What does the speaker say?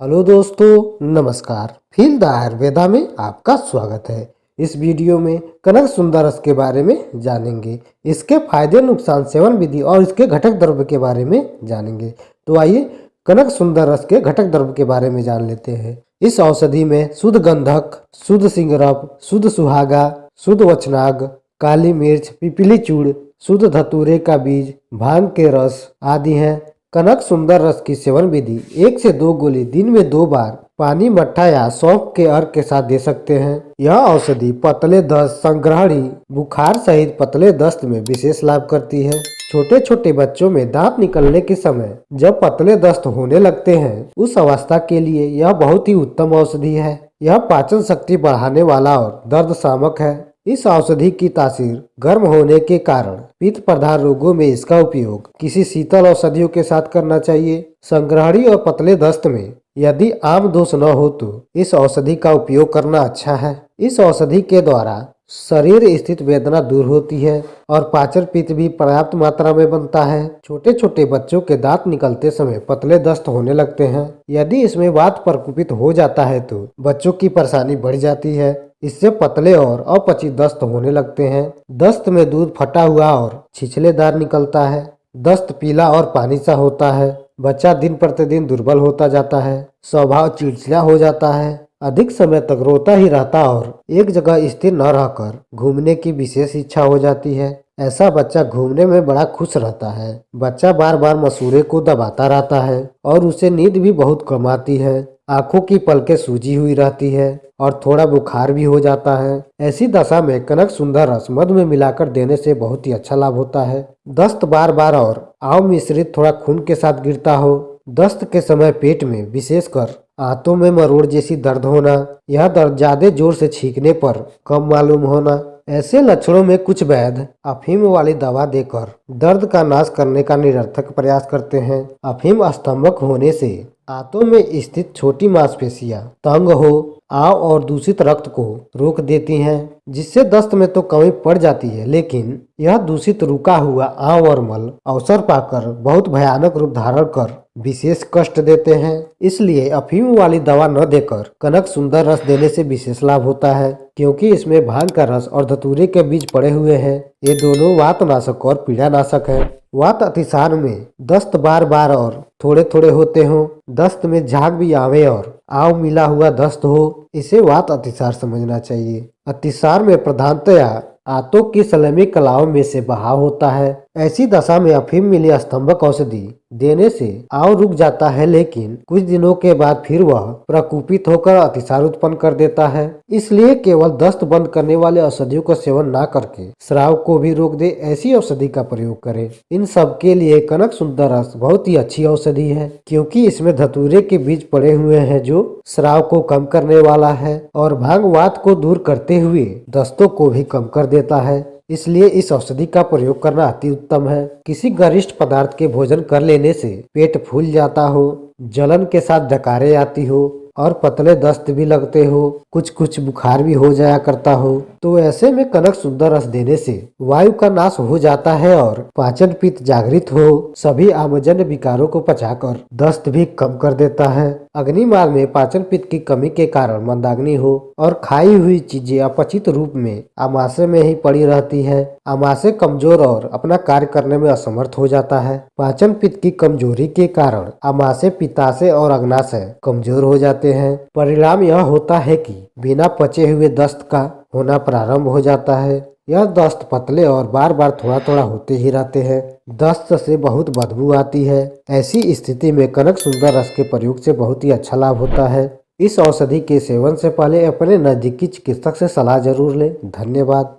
Hello दोस्तों, नमस्कार। Feel the Ayurveda में आपका स्वागत है। इस वीडियो में कनक सुंदर रस के बारे में जानेंगे। इसके फायदे, नुकसान, सेवन विधि और इसके घटक द्रव्य के बारे में जानेंगे। तो आइए कनक सुंदर रस के घटक द्रव्य के बारे में जान लेते हैं। इस औषधि में शुद्ध गंधक, शुद्ध सिंगरब, शुद्ध सुहागा, शुद्ध वचनाग, काली मिर्च, पिपली चूड़, शुद्ध धतूरे का बीज, भांग के रस आदि हैं। कनक सुंदर रस की सेवन विधि: 1 से 2 गोली दिन में 2 बार पानी, मट्ठा या सौंफ के अर्क के साथ दे सकते हैं। यह औषधि पतले दस्त, संग्रहणी, बुखार सहित पतले दस्त में विशेष लाभ करती है। छोटे छोटे बच्चों में दांत निकलने के समय जब पतले दस्त होने लगते हैं, उस अवस्था के लिए यह बहुत ही उत्तम औषधि है। यह पाचन शक्ति बढ़ाने वाला और दर्द शामक है। इस औषधि की तासीर गर्म होने के कारण पित्त प्रधान रोगों में इसका उपयोग किसी शीतल औषधियों के साथ करना चाहिए। संग्रहणी और पतले दस्त में यदि आम दोष न हो तो इस औषधि का उपयोग करना अच्छा है। इस औषधि के द्वारा शरीर स्थित वेदना दूर होती है और पाचन पित्त भी पर्याप्त मात्रा में बनता है। छोटे छोटे बच्चों के दांत निकलते समय पतले दस्त होने लगते हैं। यदि इसमें वात प्रकोपित हो जाता है तो बच्चों की परेशानी बढ़ जाती है। इससे पतले और अपचित दस्त होने लगते हैं। दस्त में दूध फटा हुआ और छिछलेदार निकलता है। दस्त पीला और पानी सा होता है। बच्चा दिन प्रतिदिन दुर्बल होता जाता है। स्वभाव चिड़चिड़ा हो जाता है। अधिक समय तक रोता ही रहता और एक जगह स्थिर न रहकर घूमने की विशेष इच्छा हो जाती है। ऐसा बच्चा घूमने में बड़ा खुश रहता है। बच्चा बार बार मसूड़े को दबाता रहता है और उसे नींद भी बहुत कम आती है। आंखों की पलकें सूजी हुई रहती है और थोड़ा बुखार भी हो जाता है। ऐसी दशा में कनक सुंदर रस मध में मिलाकर देने से बहुत ही अच्छा लाभ होता है। दस्त बार बार और आव मिश्रित थोड़ा खून के साथ गिरता हो। दस्त के समय पेट में विशेषकर आंतों में मरोड़ जैसी दर्द होना, यह दर्द ज्यादा जोर से छींकने पर कम मालूम होना। ऐसे लक्षणों में कुछ वैद्य अफीम वाली दवा देकर दर्द का नाश करने का निरर्थक प्रयास करते हैं। अफीम स्तंभक होने से आंतों में स्थित छोटी मांसपेशियां तंग हो, आव और दूषित रक्त को रोक देती हैं, जिससे दस्त में तो कमी पड़ जाती है, लेकिन यह दूषित रुका हुआ आव और मल अवसर पाकर बहुत भयानक रूप धारण कर विशेष कष्ट देते हैं। इसलिए अफीम वाली दवा न देकर कनक सुंदर रस देने से विशेष लाभ होता है, क्योंकि इसमें भांग का रस और धतूरे के बीज पड़े हुए हैं। ये दोनों वातनाशक और पीड़ानाशक है। वात अतिसार में दस्त बार बार और थोड़े थोड़े होते हो, दस्त में झाग भी आवे और आव मिला हुआ दस्त हो, इसे वात अतिसार समझना चाहिए। अतिसार में प्रधानतया आंतों की सलमी कलाओं में से बहाव होता है। ऐसी दशा में अफीम मिली स्तंभक औषधि देने से आव रुक जाता है, लेकिन कुछ दिनों के बाद फिर वह प्रकोपित होकर अतिसार उत्पन्न कर देता है। इसलिए केवल दस्त बंद करने वाले औषधियों का सेवन न करके स्राव को भी रोक दे, ऐसी औषधि का प्रयोग करें। इन सब के लिए कनक सुंदर रस बहुत ही अच्छी औषधि है, क्योंकि इसमें धतूरे के बीज पड़े हुए हैं जो स्राव को कम करने वाला है और भांग वात को दूर करते हुए दस्तों को भी कम कर देता है। इसलिए इस औषधि का प्रयोग करना अति उत्तम है। किसी गरिष्ठ पदार्थ के भोजन कर लेने से पेट फूल जाता हो, जलन के साथ डकारे आती हो और पतले दस्त भी लगते हो, कुछ कुछ बुखार भी हो जाया करता हो, तो ऐसे में कनक सुंदर रस देने से वायु का नाश हो जाता है और पाचन पित्त जागृत हो सभी आमजन्य विकारों को पचाकर दस्त भी कम कर देता है। अग्निमार्ग में पाचन पित्त की कमी के कारण मंदाग्नि हो और खाई हुई चीजें अपचित रूप में आमाशय में ही पड़ी रहती है। आमाशय कमजोर और अपना कार्य करने में असमर्थ हो जाता है। पाचन पित्त की कमजोरी के कारण आमाशय, पित्ताशय और अग्नाशय कमजोर हो जाते हैं। परिणाम यह होता है कि बिना पचे हुए दस्त का होना प्रारंभ हो जाता है। यह दस्त पतले और बार बार थोड़ा थोड़ा होते ही रहते हैं। दस्त से बहुत बदबू आती है। ऐसी स्थिति में कनक सुंदर रस के प्रयोग से बहुत ही अच्छा लाभ होता है। इस औषधि के सेवन से पहले अपने नजदीकी चिकित्सक से सलाह जरूर लें। धन्यवाद।